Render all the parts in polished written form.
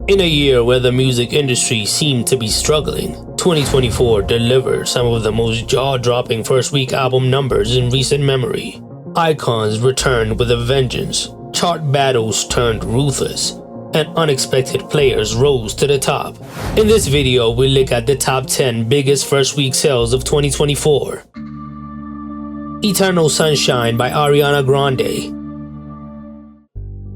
In a year where the music industry seemed to be struggling, 2024 delivered some of the most jaw-dropping first-week album numbers in recent memory. Icons returned with a vengeance, chart battles turned ruthless, and unexpected players rose to the top. In this video, we look at the top 10 biggest first-week sales of 2024. Eternal Sunshine by Ariana Grande.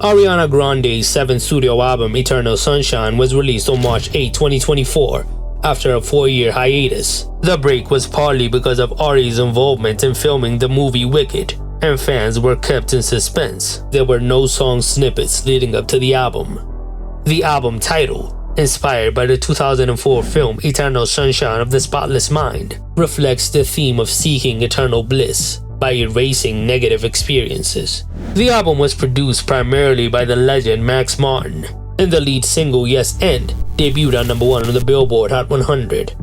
Ariana Grande's 7th studio album Eternal Sunshine was released on March 8, 2024, after a 4-year hiatus. The break was partly because of Ari's involvement in filming the movie Wicked, and fans were kept in suspense. There were no song snippets leading up to the album. The album title, inspired by the 2004 film Eternal Sunshine of the Spotless Mind, reflects the theme of seeking eternal bliss by erasing negative experiences. The album was produced primarily by the legend Max Martin, and the lead single Yes End debuted on number 1 on the Billboard Hot 100.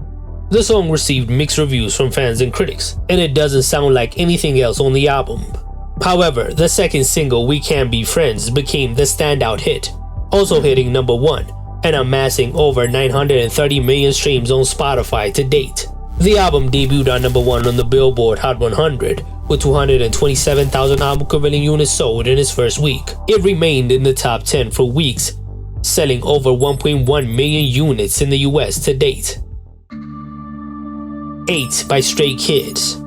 The song received mixed reviews from fans and critics, and it doesn't sound like anything else on the album. However, the second single We Can't Be Friends became the standout hit, also hitting number 1 and amassing over 930 million streams on Spotify to date. The album debuted on number 1 on the Billboard Hot 100 with 227,000 album equivalent units sold in its first week. It remained in the top 10 for weeks, selling over 1.1 million units in the US to date. 8 by Stray Kids.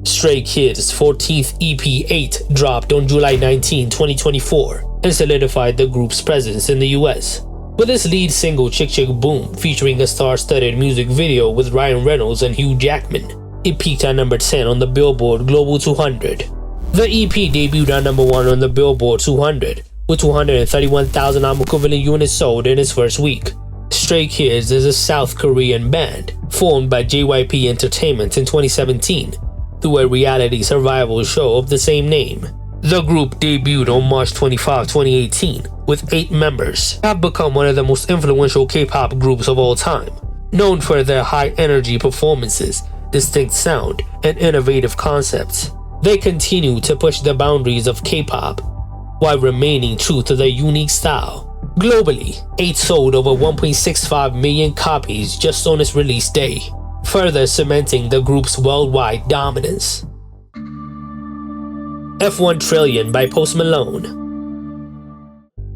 Stray Kids' 14th EP 8 dropped on July 19, 2024 and solidified the group's presence in the US. With its lead single Chick Chick Boom featuring a star-studded music video with Ryan Reynolds and Hugh Jackman, it peaked at number 10 on the Billboard Global 200. The EP debuted on number 1 on the Billboard 200 with 231,000 album equivalent units sold in its first week. Stray Kids is a South Korean band formed by JYP Entertainment in 2017 through a reality survival show of the same name. The group debuted on March 25, 2018 with 8 members. They have become one of the most influential K-pop groups of all time, known for their high-energy performances, distinct sound, and innovative concepts. They continue to push the boundaries of K-pop while remaining true to their unique style. Globally, 8 sold over 1.65 million copies just on its release day, further cementing the group's worldwide dominance. F1 Trillion by Post Malone.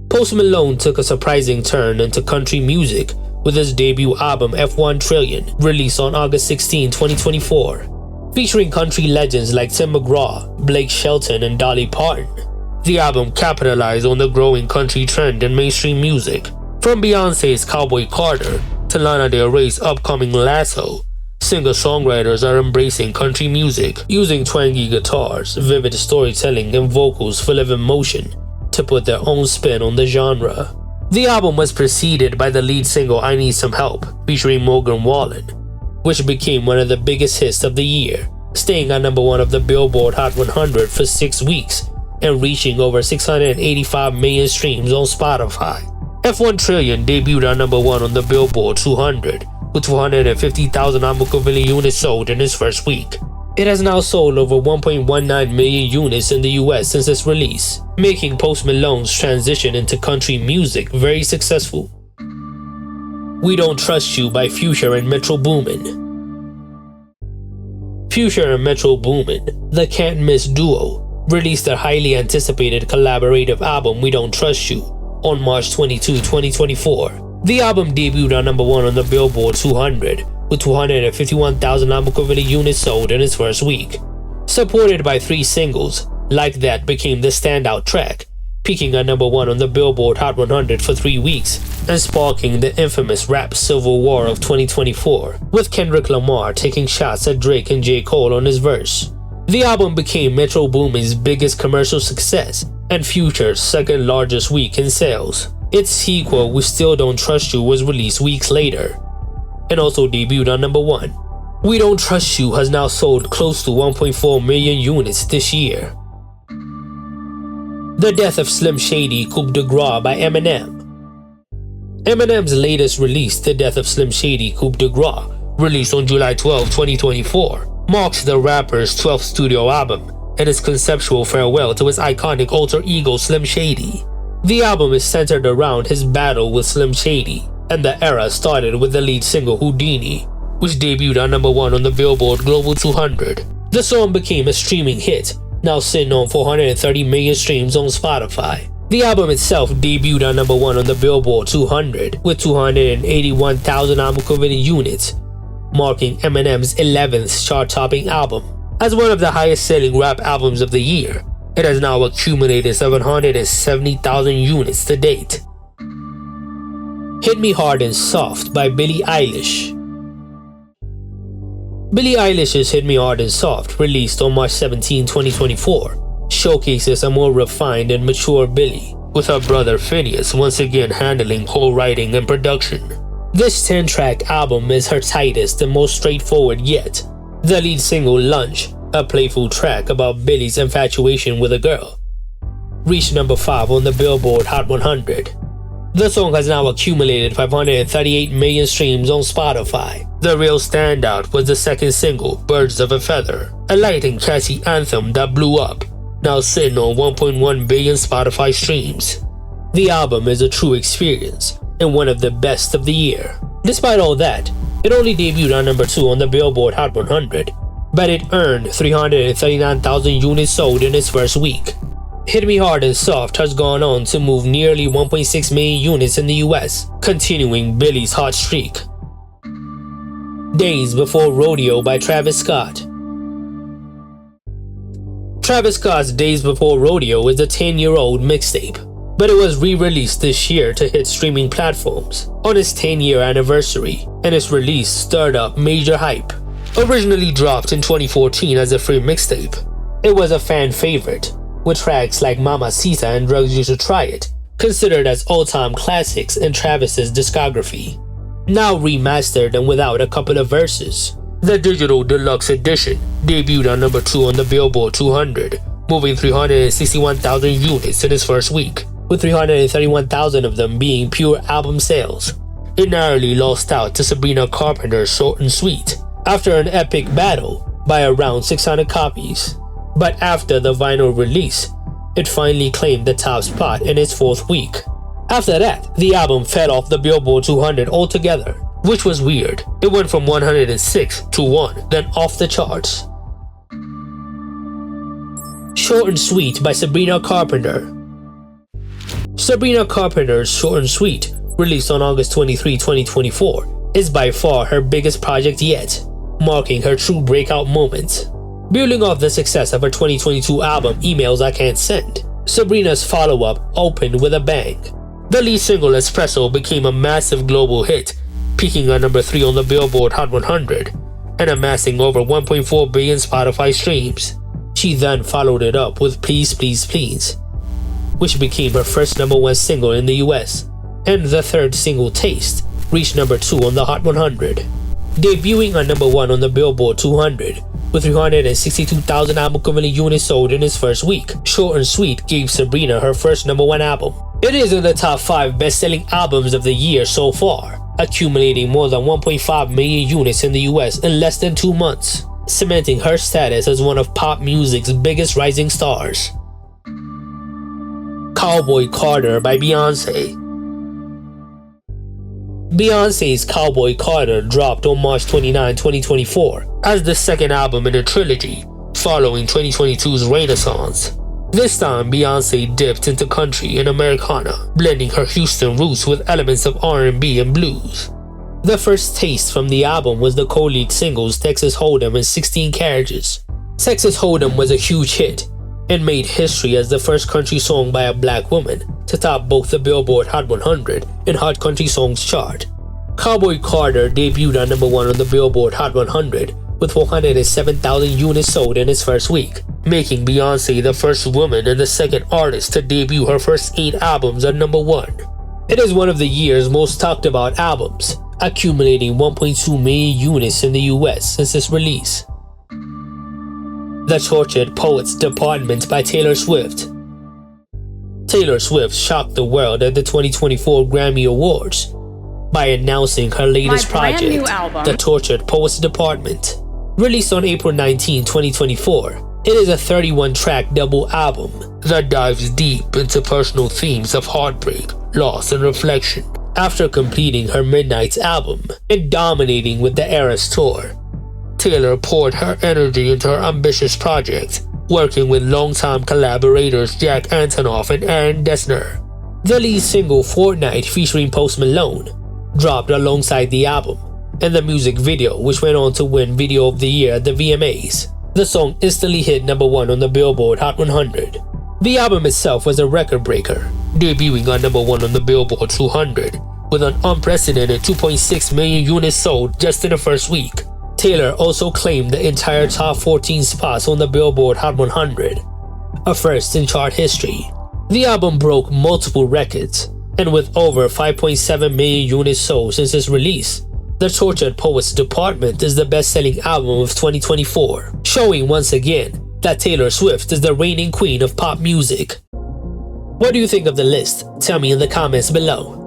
Post Malone took a surprising turn into country music with his debut album F1 Trillion, released on August 16, 2024. Featuring country legends like Tim McGraw, Blake Shelton, and Dolly Parton, the album capitalized on the growing country trend in mainstream music. From Beyoncé's Cowboy Carter to Lana Del Rey's upcoming Lasso, singer-songwriters are embracing country music, using twangy guitars, vivid storytelling, and vocals full of emotion to put their own spin on the genre. The album was preceded by the lead single I Need Some Help featuring Morgan Wallen, which became one of the biggest hits of the year, staying at number 1 of the Billboard Hot 100 for 6 weeks and reaching over 685 million streams on Spotify. F1 Trillion debuted at number 1 on the Billboard 200 with 250,000 album equivalent units sold in its first week. It has now sold over 1.19 million units in the US since its release, making Post Malone's transition into country music very successful. We Don't Trust You by Future and Metro Boomin. Future and Metro Boomin, the can't-miss duo, released their highly anticipated collaborative album We Don't Trust You on March 22, 2024. The album debuted on number 1 on the Billboard 200 with 251,000 album equivalent units sold in its first week. Supported by 3 singles, Like That became the standout track, peaking at number 1 on the Billboard Hot 100 for 3 weeks and sparking the infamous rap civil war of 2024, with Kendrick Lamar taking shots at Drake and J. Cole on his verse. The album became Metro Boomin's biggest commercial success and Future's second largest week in sales. Its sequel, We Still Don't Trust You, was released weeks later and also debuted on number 1. We Don't Trust You has now sold close to 1.4 million units this year. The Death of Slim Shady Coup de Grace by Eminem. Eminem's latest release, The Death of Slim Shady Coup de Grace, released on July 12, 2024, marks the rapper's 12th studio album and his conceptual farewell to his iconic alter ego Slim Shady. The album is centered around his battle with Slim Shady, and the era started with the lead single Houdini, which debuted on number 1 on the Billboard Global 200. The song became a streaming hit, now sitting on 430 million streams on Spotify. The album itself debuted on number 1 on the Billboard 200 with 281,000 album equivalent units, marking Eminem's 11th chart-topping album. As one of the highest-selling rap albums of the year, it has now accumulated 770,000 units to date. Hit Me Hard and Soft by Billie Eilish. Billie Eilish's Hit Me Hard and Soft, released on March 17, 2024, showcases a more refined and mature Billie, with her brother Phineas once again handling co-writing and production. This 10-track album is her tightest and most straightforward yet. The lead single Lunch, a playful track about Billie's infatuation with a girl, reached number 5 on the Billboard Hot 100. The song has now accumulated 538 million streams on Spotify. The real standout was the second single, Birds of a Feather, a light and catchy anthem that blew up, now sitting on 1.1 billion Spotify streams. The album is a true experience and one of the best of the year. Despite all that, it only debuted on number 2 on the Billboard Hot 100, but it earned 339,000 units sold in its first week. Hit Me Hard and Soft has gone on to move nearly 1.6 million units in the US, continuing Billie's hot streak. Days Before Rodeo by Travis Scott. Travis Scott's Days Before Rodeo is a 10-year-old mixtape, but it was re-released this year to hit streaming platforms on its 10-year anniversary, and its release stirred up major hype. Originally dropped in 2014 as a free mixtape, it was a fan favorite, with tracks like Mamacita and Drugs You Should Try It considered as all-time classics in Travis's discography. Now remastered and without a couple of verses, the digital deluxe edition debuted on number 2 on the Billboard 200, moving 361,000 units in its first week, with 331,000 of them being pure album sales. It narrowly lost out to Sabrina Carpenter's Short and Sweet after an epic battle by around 600 copies. But after the vinyl release, it finally claimed the top spot in its 4th week. After that, the album fell off the Billboard 200 altogether, which was weird. It went from 106 to 1, then off the charts. Short and Sweet by Sabrina Carpenter. Sabrina Carpenter's Short and Sweet, released on August 23, 2024, is by far her biggest project yet, marking her true breakout moment. Building off the success of her 2022 album Emails I Can't Send, Sabrina's follow-up opened with a bang. The lead single Espresso became a massive global hit, peaking at number 3 on the Billboard Hot 100 and amassing over 1.4 billion Spotify streams. She then followed it up with Please Please Please, which became her first number 1 single in the US, and the third single Taste reached number 2 on the Hot 100. Debuting at number 1 on the Billboard 200 with 362,000 album equivalent units sold in its first week, Short and Sweet gave Sabrina her first number 1 album. It is in the top 5 best-selling albums of the year so far, accumulating more than 1.5 million units in the US in less than 2 months, cementing her status as one of pop music's biggest rising stars. Cowboy Carter by Beyonce. Beyonce's Cowboy Carter dropped on March 29, 2024 as the second album in a trilogy, following 2022's Renaissance. This time, Beyonce dipped into country and Americana, blending her Houston roots with elements of R&B and blues. The first taste from the album was the co-lead singles Texas Hold'em and 16 Carriages. Texas Hold'em was a huge hit and made history as the first country song by a black woman to top both the Billboard Hot 100 and Hot Country Songs chart. Cowboy Carter debuted at number 1 on the Billboard Hot 100 with 407,000 units sold in its first week, making Beyonce the first woman and the second artist to debut her first 8 albums at number 1. It is one of the year's most talked about albums, accumulating 1.2 million units in the US since its release. The Tortured Poets Department by Taylor Swift. Taylor Swift shocked the world at the 2024 Grammy Awards by announcing her latest project, The Tortured Poets Department. Released on April 19, 2024, It is a 31-track double album that dives deep into personal themes of heartbreak, loss, and reflection. After completing her Midnight's album and dominating with the Eras tour, Taylor poured her energy into her ambitious project, working with longtime collaborators Jack Antonoff and Aaron Dessner. The lead single Fortnite featuring Post Malone dropped alongside the album, and the music video, which went on to win Video of the Year at the VMAs. The song instantly hit #1 on the Billboard Hot 100. The album itself was a record breaker, debuting on #1 on the Billboard 200 with an unprecedented 2.6 million units sold just in the first week. Taylor also claimed the entire top 14 spots on the Billboard Hot 100, a first in chart history. The album broke multiple records, and with over 5.7 million units sold since its release, The Tortured Poets Department is the best-selling album of 2024, showing once again that Taylor Swift is the reigning queen of pop music. What do you think of the list? Tell me in the comments below.